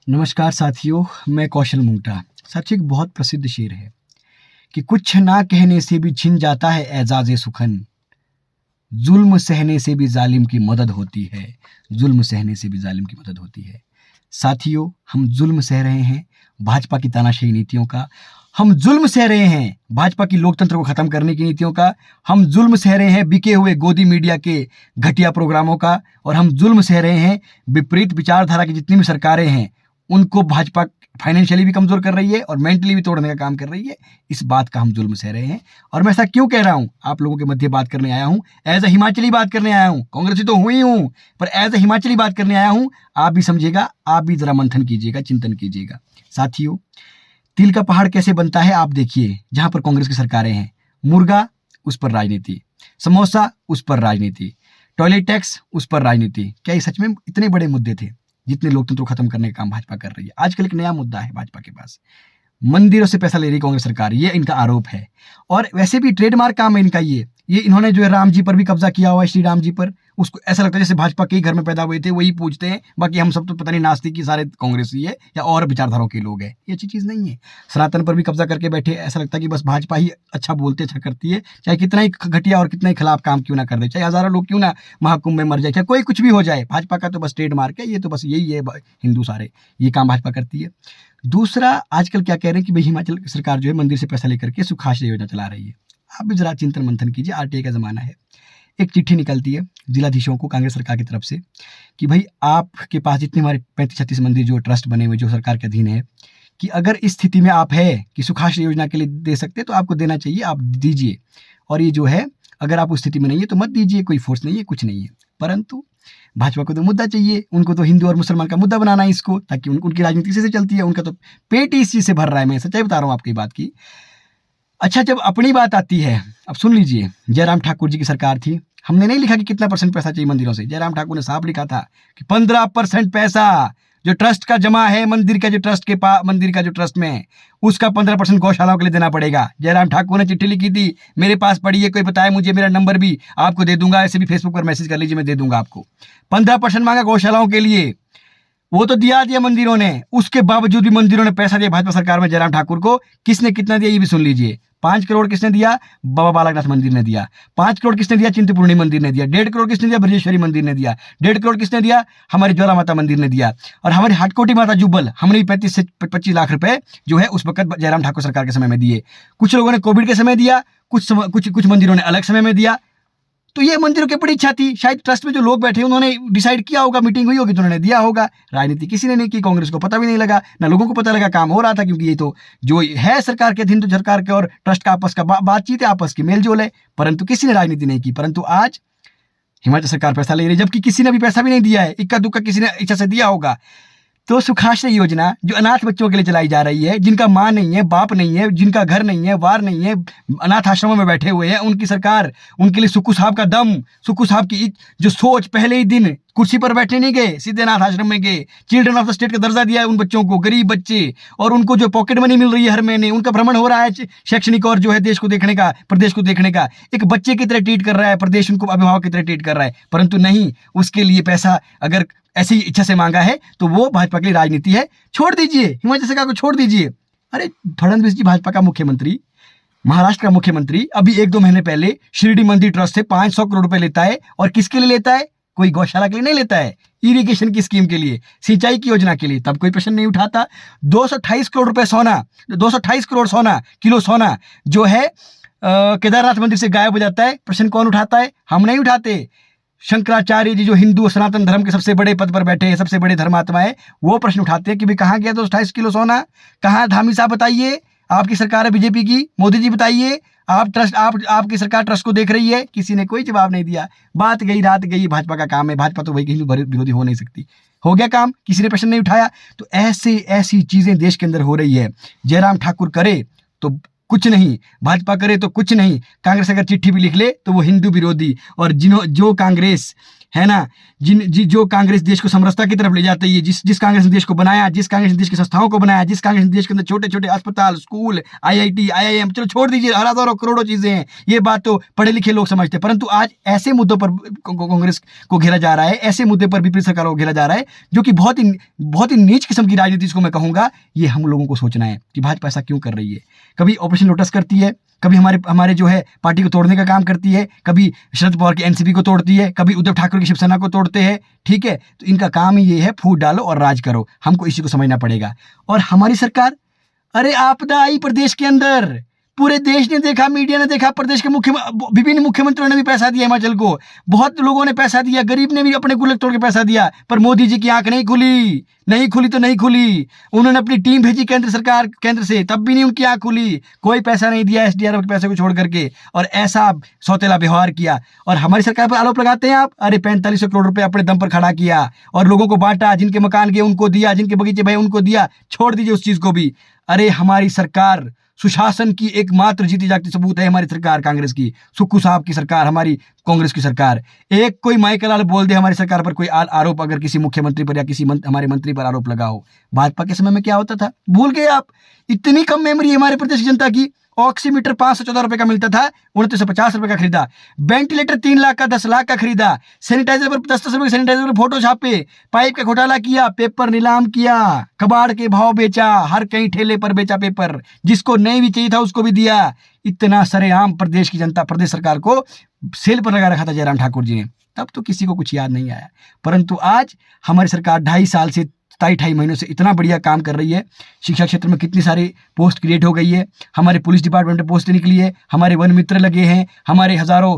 नमस्कार साथियों, मैं कौशल मुंगटा। साथियों, एक बहुत प्रसिद्ध शेर है कि कुछ ना कहने से भी छिन जाता है एजाज़े सुखन, जुल्म सहने से भी जालिम की मदद होती है। जुल्म सहने से भी जालिम की मदद होती है। साथियों, हम जुल्म सह रहे हैं भाजपा की तानाशाही नीतियों का। हम जुल्म सह रहे हैं भाजपा की लोकतंत्र को खत्म करने की नीतियों का। हम जुल्म सह रहे हैं बिके हुए गोदी मीडिया के घटिया प्रोग्रामों का। और हम जुल्म सह रहे हैं विपरीत विचारधारा की जितनी भी सरकारें हैं उनको भाजपा फाइनेंशियली भी कमजोर कर रही है और मेंटली भी तोड़ने का काम कर रही है। इस बात का हम जुल्म सह रहे हैं। और मैं ऐसा क्यों कह रहा हूं? आप लोगों के मध्य बात करने आया हूं, एज ए हिमाचली बात करने आया हूं। कांग्रेसी तो हुई हूं, पर एज ए हिमाचली बात करने आया हूं। आप भी समझिएगा, आप भी जरा मंथन कीजिएगा, चिंतन कीजिएगा। साथियों, तिल का पहाड़ कैसे बनता है आप देखिए। जहां पर कांग्रेस की सरकारें हैं, मुर्गा उस पर राजनीति, समोसा उस पर राजनीति, टॉयलेट टैक्स उस पर राजनीति। क्या ये सच में इतने बड़े मुद्दे थे जितने लोकतंत्र को खत्म करने का काम भाजपा कर रही है? आजकल एक नया मुद्दा है भाजपा के पास, मंदिरों से पैसा ले रही कांग्रेस सरकार, ये इनका आरोप है। और वैसे भी ट्रेडमार्क काम है इनका ये इन्होंने जो है राम जी पर भी कब्जा किया हुआ है, श्री राम जी पर। उसको ऐसा लगता है जैसे भाजपा के ही घर में पैदा हुए थे, वही पूजते हैं। बाकी हम सब तो पता नहीं नास्तिक की सारे कांग्रेसी है या और विचारधाराओं के लोग हैं। ये अच्छी चीज़ नहीं है। सनातन पर भी कब्जा करके बैठे। ऐसा लगता है कि बस भाजपा ही अच्छा बोलते, अच्छा करती है, चाहे कितना ही घटिया और कितना ही खिलाफ काम क्यों ना कर दे, चाहे हजारों लोग क्यों ना महाकुंभ में मर जाए, चाहे कोई कुछ भी हो जाए, भाजपा का तो बस ट्रेडमार्क है। ये तो बस यही है, हिंदू सारे ये काम भाजपा करती है। दूसरा, आजकल क्या कह रहे हैं कि भाई हिमाचल सरकार जो है मंदिर से पैसा लेकर के सुखाश्रय योजना चला रही है। आप भी जरा चिंतन मंथन कीजिए। आरटीआई का ज़माना है। एक चिट्ठी निकलती है जिलाधीशों को कांग्रेस सरकार की तरफ से कि भाई आपके पास जितने हमारे 35-36 मंदिर जो ट्रस्ट बने हुए जो सरकार के अधीन है, कि अगर इस स्थिति में आप है कि सुखाश्रय योजना के लिए दे सकते तो आपको देना चाहिए, आप दीजिए। और ये जो है, अगर आप उस स्थिति में नहीं है तो मत दीजिए, कोई फोर्स नहीं है, कुछ नहीं है। परंतु भाजपा को तो मुद्दा चाहिए, उनको तो हिंदू और मुसलमान का मुद्दा बनाना है इसको, ताकि उनकी राजनीति इसी से चलती है। उनका तो पेट ही इस चीज़ से भर रहा है। मैं सच्चाई बता रहा हूँ आपकी बात की। अच्छा, जब अपनी बात आती है, अब सुन लीजिए, जयराम ठाकुर जी की सरकार थी। हमने नहीं लिखा कि कितना % पैसा चाहिए मंदिरों से। जयराम ठाकुर ने साफ लिखा था कि 15% पैसा जो ट्रस्ट का जमा है, मंदिर का जो ट्रस्ट के पास, मंदिर का जो ट्रस्ट में है, उसका 15% गौशालाओं के लिए देना पड़ेगा। जयराम ठाकुर ने चिट्ठी लिखी थी, मेरे पास पड़ी है, कोई बताए मुझे, मेरा नंबर भी आपको दे दूंगा, ऐसे भी फेसबुक पर मैसेज कर लीजिए, मैं दे दूंगा आपको। 15% मांगा गौशालाओं के लिए, वो तो दिया मंदिरों ने। उसके बावजूद भी मंदिरों ने पैसा दिया भाजपा सरकार में जयराम ठाकुर को। किसने कितना दिया ये भी सुन लीजिए। 5 करोड़ किसने दिया? बाबा बालकनाथ मंदिर ने दिया। 5 करोड़ किसने दिया? चिंतपूर्णी मंदिर ने दिया। 1.5 करोड़ किसने दिया? ब्रजेश्वरी मंदिर ने दिया। 1.5 करोड़ किसने दिया? हमारी ज्वाला माता मंदिर ने दिया। और हमारी हाटकोटी माता जुब्बल, हमने भी 35 से 25 लाख रुपए जो है उस वक्त जयराम ठाकुर सरकार के समय में दिए। कुछ लोगों ने कोविड के समय दिया, कुछ मंदिरों ने अलग समय में दिया। तो ये मंदिरों की बड़ी इच्छा थी। शायद ट्रस्ट में जो लोग बैठे उन्होंने डिसाइड किया होगा, मीटिंग हुई होगी तो उन्होंने दिया होगा। राजनीति किसी ने नहीं की, कांग्रेस को पता भी नहीं लगा, ना लोगों को पता लगा, काम हो रहा था। क्योंकि ये तो जो है सरकार के अधीन, तो सरकार के और ट्रस्ट का आपस का बातचीत है, आपस की मेलजोल है। परंतु किसी ने राजनीति नहीं की। परंतु आज हिमाचल सरकार पैसा ले रही है, जबकि किसी ने भी पैसा भी नहीं दिया है। इक्का दुक्का किसी ने इच्छा से दिया होगा। तो सुखाश्रय योजना जो अनाथ बच्चों के लिए चलाई जा रही है, जिनका माँ नहीं है, बाप नहीं है, जिनका घर नहीं है, वार नहीं है, अनाथ आश्रमों में बैठे हुए हैं, उनकी सरकार, उनके लिए सुक्खू साहब का दम, सुक्खू साहब की जो सोच, पहले ही दिन कुर्सी पर बैठने नहीं गए, सीधे अनाथ आश्रम में गए। चिल्ड्रन ऑफ द स्टेट का दर्जा दिया है उन बच्चों को, गरीब बच्चे, और उनको जो पॉकेट मनी मिल रही है हर महीने, उनका भ्रमण हो रहा है शैक्षणिक और जो है देश को देखने का, प्रदेश को देखने का। एक बच्चे की तरह ट्रीट कर रहा है प्रदेश, उनको अभिभावक की तरह ट्रीट कर रहा है। परंतु नहीं, उसके लिए पैसा अगर ऐसी इच्छा से मांगा है तो वो भाजपा के लिए राजनीति है। छोड़ दीजिए, हिमाचल सरकार को छोड़ दीजिए। अरे फडणवीस जी भाजपा का मुख्यमंत्री, महाराष्ट्र का मुख्यमंत्री, अभी 1-2 महीने पहले शिरडी मंदिर ट्रस्ट से 500 करोड़ रुपए लेता है। और किसके लिए लेता है? कोई गौशाला के लिए नहीं लेता है, इरिगेशन की स्कीम के लिए, सिंचाई की योजना के लिए। तब कोई प्रश्न नहीं उठाता। 228 करोड़ रुपए सोना, 228 करोड़ सोना, किलो सोना जो है केदारनाथ मंदिर से गायब हो जाता है। प्रश्न कौन उठाता है? हम नहीं उठाते। शंकराचार्य जी जो हिंदू और सनातन धर्म के सबसे बड़े पद पर बैठे हैं, सबसे बड़े धर्मात्मा है, वो प्रश्न उठाते हैं कि भाई कहाँ गया 228 किलो सोना? कहाँ? धामी साहब बताइए। आपकी सरकार है बीजेपी की, मोदी जी बताइए। आपकी सरकार ट्रस्ट को देख रही है। किसी ने कोई जवाब नहीं दिया। बात गई, रात गई। भाजपा का काम है, भाजपा तो वही हिंदू विरोधी हो नहीं सकती। हो गया काम, किसी ने प्रश्न नहीं उठाया। तो ऐसी चीजें देश के अंदर हो रही है। जयराम ठाकुर करे तो कुछ नहीं, भाजपा करे तो कुछ नहीं। कांग्रेस अगर चिट्ठी भी लिख ले तो वो हिंदू विरोधी। और जो कांग्रेस है ना, जो कांग्रेस देश को समरसता की तरफ ले जाती है, जिस कांग्रेस ने देश को बनाया, जिस कांग्रेस ने देश की संस्थाओं को बनाया, जिस कांग्रेस ने देश के अंदर छोटे छोटे अस्पताल, स्कूल, IIT, IIM, चलो छोड़ दीजिए, हजारों करोड़ों चीजें हैं, ये बात तो पढ़े लिखे लोग समझते हैं, परंतु आज ऐसे मुद्दों पर कांग्रेस को घेरा जा रहा है, ऐसे मुद्दे पर विपरीत सरकारों को घेरा जा रहा है, जो कि बहुत ही नीच किस्म की राजनीति, इसको मैं कहूंगा। ये हम लोगों को सोचना है कि भाजपा ऐसा क्यों कर रही है। कभी ऑपरेशन लोटस करती है, कभी हमारे जो है पार्टी को तोड़ने का काम करती है, कभी शरद पवार की एनसीपी को तोड़ती है, कभी उद्धव ठाकरे की शिवसेना को तोड़ते हैं। ठीक है, तो इनका काम ही ये है, फूट डालो और राज करो। हमको इसी को समझना पड़ेगा। और हमारी सरकार, अरे आपदा आई प्रदेश के अंदर, पूरे देश ने देखा, मीडिया ने देखा, प्रदेश के विभिन्न मुख्यमंत्रियों ने भी पैसा दिया हिमाचल को, बहुत लोगों ने पैसा दिया, गरीब ने भी अपने गुल्लक तोड़ के पैसा दिया, पर मोदी जी की आंख नहीं खुली तो नहीं खुली। उन्होंने अपनी टीम भेजी केंद्र से, तब भी नहीं उनकी आंख खुली, कोई पैसा नहीं दिया SDRF के पैसे को छोड़ करके, और ऐसा सौतेला व्यवहार किया। और हमारी सरकार पर आरोप लगाते हैं आप, अरे 4500 करोड़ रुपए अपने दम पर खड़ा किया और लोगों को बांटा, जिनके मकान गए उनको दिया, जिनके बगीचे भाई उनको दिया, छोड़ दीजिए उस चीज को भी। अरे हमारी सरकार सुशासन की एकमात्र जीती जागती सबूत है हमारी सरकार, कांग्रेस की, सुक्खू साहब की सरकार, हमारी कांग्रेस की सरकार। एक कोई माइकल लाल बोल दे हमारी सरकार पर कोई आरोप, अगर किसी मुख्यमंत्री पर या किसी हमारे मंत्री पर आरोप लगा हो, भाजपा के समय में क्या होता था भूल गए आप? इतनी कम मेमोरी है हमारे प्रदेश की जनता की। ऑक्सीमीटर 514 रुपए का मिलता था, 2950 रुपए का खरीदा। वेंटिलेटर 3 लाख का 10 लाख का खरीदा। सैनिटाइजर पर 10 रुपए सैनिटाइजर पर फोटो छापे, पाइप का घोटाला किया, पेपर नीलाम किया, कबाड़ के भाव बेचा, हर कहीं ठेले पर बेचा पेपर, जिसको नहीं भी चाहिए था उसको भी दिया। इतना सरेआम प्रदेश की जनता, प्रदेश सरकार को सेल पर लगा रखा था जयराम ठाकुर जी ने, तब तो किसी को कुछ याद नहीं आया। परंतु आज हमारी सरकार 2.5 साल से 27 महीनों से इतना बढ़िया काम कर रही है। शिक्षा क्षेत्र में कितनी सारी पोस्ट क्रिएट हो गई है, हमारे पुलिस डिपार्टमेंट में पोस्ट निकली है, हमारे वन मित्र लगे हैं, हमारे हजारों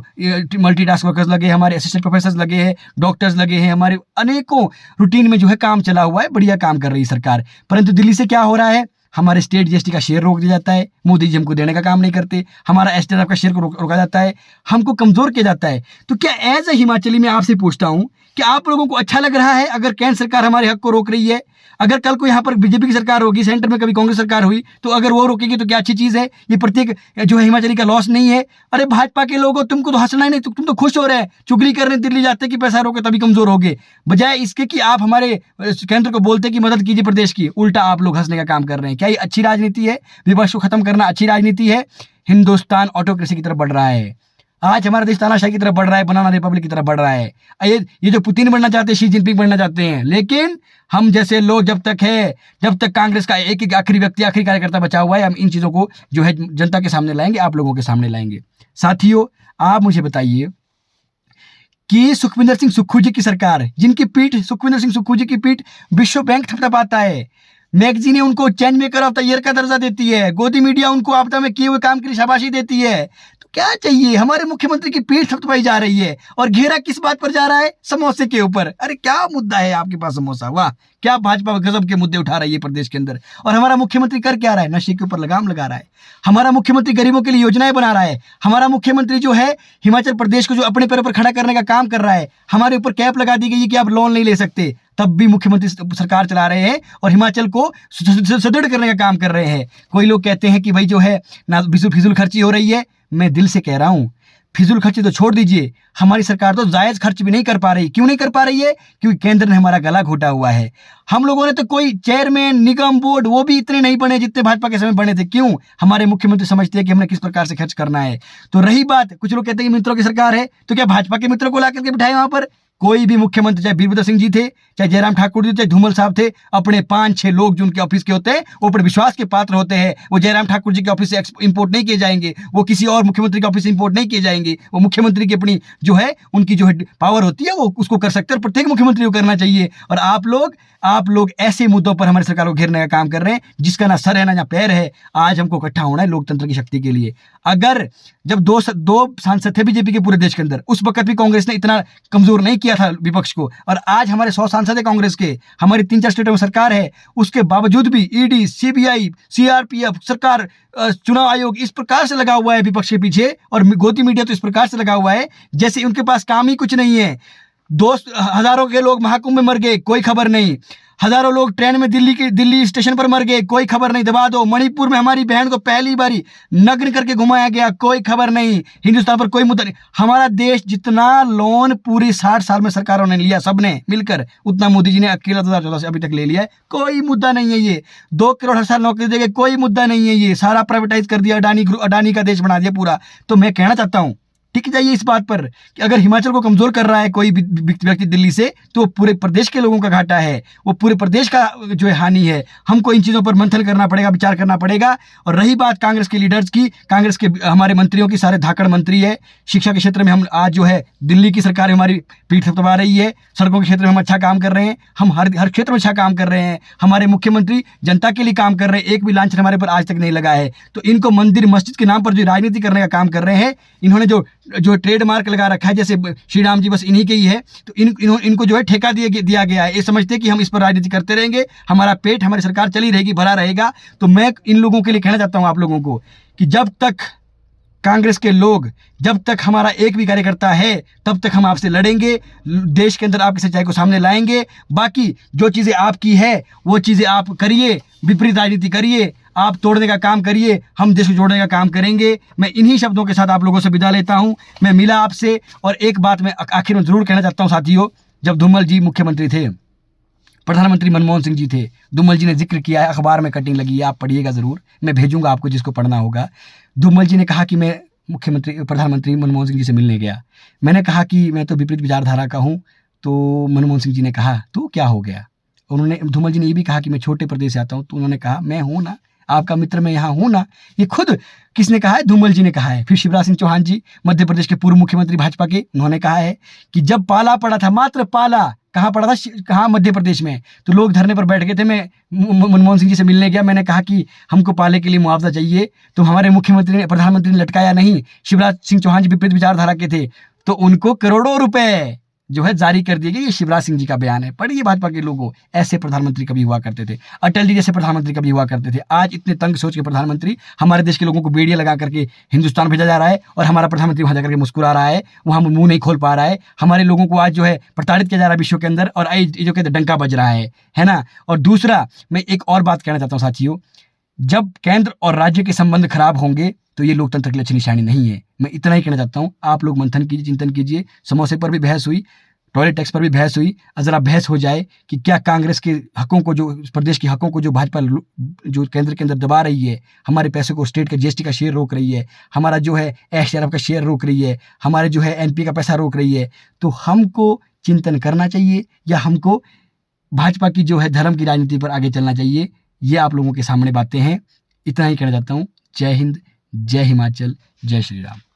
मल्टीटास्क वर्कर्स लगे, हमारे असिस्टेंट प्रोफेसर लगे हैं, डॉक्टर्स लगे हैं, हमारे अनेकों रूटीन में जो है काम चला हुआ है, बढ़िया काम कर रही है सरकार। परंतु दिल्ली से क्या हो रहा है, हमारे स्टेट GST का शेयर रोक दिया जाता है, मोदी जी हमको देने का काम नहीं करते, हमारा SDRF का शेयर को रोका जाता है, हमको कमजोर किया जाता है। तो क्या एज ए हिमाचली मैं आपसे पूछता हूं कि आप लोगों को अच्छा लग रहा है अगर केंद्र सरकार हमारे हक को रोक रही है? अगर कल को यहाँ पर बीजेपी की सरकार होगी, सेंटर में कभी कांग्रेस सरकार हुई, तो अगर वो रोकेगी तो क्या अच्छी चीज है? ये प्रत्येक जो है हिमाचली का लॉस नहीं है? अरे भाजपा के लोगों, तुमको तो हंसना ही नहीं, तुम तो खुश हो रहे हैं, चुगली करने दिल्ली जाते कि पैसा रोके तभी कमजोर होगे, बजाय इसके कि आप हमारे केंद्र को बोलते कि मदद कीजिए प्रदेश की, उल्टा आप लोग हंसने का काम कर रहे हैं। क्या ये अच्छी राजनीति है? विपक्ष को खत्म करना अच्छी राजनीति है? हिंदुस्तान ऑटोक्रेसी की तरफ बढ़ रहा है, आज हमारा देश तानाशाही की तरफ बढ़ रहा है, बनाना रिपब्लिक की तरफ बढ़ रहा है। ये जो पुतिन बनना चाहते हैं, शी जिनपिंग बनना चाहते हैं, लेकिन हम जैसे लोग जब तक कांग्रेस का एक आखिरी व्यक्ति, आखिरी कार्यकर्ता बचा हुआ है, हम इन चीजों को जो है जनता के सामने लाएंगे, आप लोगों के सामने लाएंगे। साथियों, आप मुझे बताइए कि सुखविंदर सिंह सुक्खू जी की सरकार, जिनकी पीठ, सुखविंदर सिंह सुक्खू जी की पीठ विश्व बैंक थपथपाता है, मैगजीने उनको change maker of the year का दर्जा देती है, गोदी मीडिया उनको आपदा में किए हुए काम के लिए शाबाशी देती है, तो क्या चाहिए? हमारे मुख्यमंत्री की पीठ थपथपाई जा रही है, और घेरा किस बात पर जा रहा है? समोसे के ऊपर। अरे क्या मुद्दा है आपके पास? समोसा, वाह, क्या भाजपा गजब के मुद्दे उठा रही है प्रदेश के अंदर। और हमारा मुख्यमंत्री कर क्या रहा है? नशे के ऊपर लगाम लगा रहा है। हमारा मुख्यमंत्री गरीबों के लिए योजनाएं बना रहा है। हमारा मुख्यमंत्री जो है हिमाचल प्रदेश को जो अपने पैरों पर खड़ा करने का काम कर रहा है। हमारे ऊपर कैप लगा दी गई है कि आप लोन नहीं ले सकते, तब भी मुख्यमंत्री सरकार चला रहे हैं और हिमाचल को सुदृढ़ करने का काम कर रहे हैं। कोई लोग कहते हैं कि भाई जो है ना फिजूल खर्ची हो रही है। मैं दिल से कह रहा हूं, फिजूल खर्ची तो छोड़ दीजिए, हमारी सरकार तो जायज खर्च भी नहीं कर पा रही। क्यों नहीं कर पा रही है? क्योंकि केंद्र ने हमारा गला घोटा हुआ है। हम लोगों ने तो कोई चेयरमैन, निगम, बोर्ड, वो भी इतने नहीं बने जितने भाजपा के समय बने थे। क्यों? हमारे मुख्यमंत्री समझते हैं कि हमने किस प्रकार से खर्च करना है। तो रही बात, कुछ लोग कहते हैं कि मित्रों की सरकार है, तो क्या भाजपा के मित्रों को ला करके बिठाए वहां पर? कोई भी मुख्यमंत्री, चाहे वीरभद्र सिंह जी थे, चाहे जयराम ठाकुर जी, चाहे धूमल साहब थे, अपने 5-6 लोग जो उनके ऑफिस के होते हैं वो पर विश्वास के पात्र होते हैं। वो जयराम ठाकुर जी के ऑफिस से इंपोर्ट नहीं किए जाएंगे, वो किसी और मुख्यमंत्री के ऑफिस से इंपोर्ट नहीं किए जाएंगे। वो मुख्यमंत्री की अपनी जो है उनकी जो है पावर होती है, वो उसको कर सकते हैं, प्रत्येक मुख्यमंत्री को करना चाहिए। और आप लोग ऐसे मुद्दों पर हमारी सरकार को घेरने का काम कर रहे हैं जिसका ना सर है ना पैर है। आज हमको इकट्ठा होना है लोकतंत्र की शक्ति के लिए। अगर जब दो सांसद थे बीजेपी के पूरे देश के अंदर, उस वक्त भी कांग्रेस ने इतना कमजोर नहीं किया था विपक्ष को, और आज हमारे 100 सांसद है कांग्रेस के, हमारी 3-4 स्टेटों में सरकार है, उसके बावजूद भी ईडी, CBI, CRPF, सरकार, चुनाव आयोग इस प्रकार से लगा हुआ है विपक्ष के पीछे, और गोदी मीडिया तो इस प्रकार से लगा हुआ है जैसे उनके पास काम ही कुछ नहीं है। हजारों के लोग महाकुंभ में मर गए, कोई खबर नहीं। हजारों लोग ट्रेन में दिल्ली स्टेशन पर मर गए, कोई खबर नहीं, दबा दो। मणिपुर में हमारी बहन को पहली बारी नग्न करके घुमाया गया, कोई खबर नहीं। हिंदुस्तान पर कोई मुद्दा नहीं। हमारा देश जितना लोन पूरी 60 साल में सरकारों ने लिया, सबने मिलकर, उतना मोदी जी ने अकेला 2014 से अभी तक ले लिया है। कोई मुद्दा नहीं है ये। 2 करोड़ हर साल नौकरी देंगे, कोई मुद्दा नहीं है ये। सारा प्राइवेटाइज कर दिया, अडानी का देश बना दिया पूरा। तो मैं कहना चाहता हूं, टिक जाइए इस बात पर कि अगर हिमाचल को कमजोर कर रहा है कोई व्यक्ति दिल्ली से, तो पूरे प्रदेश के लोगों का घाटा है, वो पूरे प्रदेश का जो है हानि है। हमको इन चीज़ों पर मंथन करना पड़ेगा, विचार करना पड़ेगा। और रही बात कांग्रेस के लीडर्स की, कांग्रेस के हमारे मंत्रियों की, सारे धाकड़ मंत्री है। शिक्षा के क्षेत्र में हम आज जो है दिल्ली की सरकार हमारी पीठ थपथपा रही है। सड़कों के क्षेत्र में हम अच्छा काम कर रहे हैं, हम हर क्षेत्र में अच्छा काम कर रहे हैं। हमारे मुख्यमंत्री जनता के लिए काम कर रहे हैं, एक भी लांछन हमारे पर आज तक नहीं लगा है। तो इनको मंदिर मस्जिद के नाम पर जो राजनीति करने का काम कर रहे हैं, इन्होंने जो ट्रेडमार्क लगा रखा है, जैसे श्री राम जी बस इन्हीं के ही है, तो इनको जो है ठेका दिया गया है। ये समझते हैं कि हम इस पर राजनीति करते रहेंगे, हमारा पेट, हमारी सरकार चली रहेगी, भरा रहेगा। तो मैं इन लोगों के लिए कहना चाहता हूं, आप लोगों को, कि जब तक कांग्रेस के लोग, जब तक हमारा एक भी कार्यकर्ता है, तब तक हम आपसे लड़ेंगे, देश के अंदर आपकी सच्चाई को सामने लाएंगे। बाकी जो चीज़ें आपकी है वो चीज़ें आप करिए, विपरीत राजनीति करिए, आप तोड़ने का काम करिए, हम देश को जोड़ने का काम करेंगे। मैं इन्हीं शब्दों के साथ आप लोगों से विदा लेता हूं। मैं मिला आपसे, और एक बात मैं आखिर में ज़रूर कहना चाहता हूं साथियों, जब धूमल जी मुख्यमंत्री थे, प्रधानमंत्री मनमोहन सिंह जी थे, धूमल जी ने जिक्र किया है, अखबार में कटिंग लगी है, आप पढ़िएगा ज़रूर, मैं भेजूंगा आपको जिसको पढ़ना होगा। धूमल जी ने कहा कि मैं प्रधानमंत्री मनमोहन सिंह जी से मिलने गया। मैंने कहा कि मैं तो विपरीत विचारधारा का हूँ। तो मनमोहन सिंह जी ने कहा तो क्या हो गया। धूमल जी ने ये भी कहा कि मैं छोटे प्रदेश से आता हूँ। तो उन्होंने कहा मैं हूँ ना, आपका मित्र, मैं यहाँ हूँ ना। ये खुद किसने कहा है? धूमल जी ने कहा है। फिर शिवराज सिंह चौहान जी, मध्य प्रदेश के पूर्व मुख्यमंत्री भाजपा के, उन्होंने कहा है कि जब पाला पड़ा था, मात्र पाला, कहाँ पड़ा था? कहाँ? मध्य प्रदेश में। तो लोग धरने पर बैठ गए थे, मैं मनमोहन सिंह जी से मिलने गया, मैंने कहा कि हमको पाले के लिए मुआवजा चाहिए। तो हमारे प्रधानमंत्री ने लटकाया नहीं, शिवराज सिंह चौहान जी विपरीत विचारधारा के थे, तो उनको करोड़ों रुपए जो है जारी कर दिए गए। ये शिवराज सिंह जी का बयान है, पढ़िए भाजपा के लोगों। ऐसे प्रधानमंत्री कभी हुआ करते थे, अटल जी जैसे प्रधानमंत्री कभी हुआ करते थे। आज इतने तंग सोच के प्रधानमंत्री, हमारे देश के लोगों को बेड़ियां लगा करके हिंदुस्तान भेजा जा रहा है, और हमारा प्रधानमंत्री वहां जाकर के मुस्कुरा रहा है, वहां मुंह नहीं खोल पा रहा है। हमारे लोगों को आज जो है प्रताड़ित किया जा रहा है विश्व के अंदर, और जो कहते डंका बज रहा है ना। और दूसरा, मैं एक और बात कहना चाहता हूँ साथियों, जब केंद्र और राज्य के संबंध खराब होंगे तो ये लोकतंत्र के लिए अच्छी निशानी नहीं है। मैं इतना ही कहना चाहता हूँ। आप लोग मंथन कीजिए, चिंतन कीजिए। समोसे पर भी बहस हुई, टॉयलेट टैक्स पर भी बहस हुई। जरा बहस हो जाए कि क्या कांग्रेस के हकों को, जो प्रदेश के हकों को जो भाजपा जो केंद्र के अंदर दबा रही है, हमारे पैसे को, स्टेट का जीएसटी का शेयर रोक रही है, हमारा जो है शराब का शेयर रोक रही है, हमारे जो है एनपी का पैसा रोक रही है, तो हमको चिंतन करना चाहिए या हमको भाजपा की जो है धर्म की राजनीति पर आगे चलना चाहिए? ये आप लोगों के सामने बातें हैं। इतना ही कहना चाहता हूँ। जय हिंद, जय हिमाचल, जय श्री राम।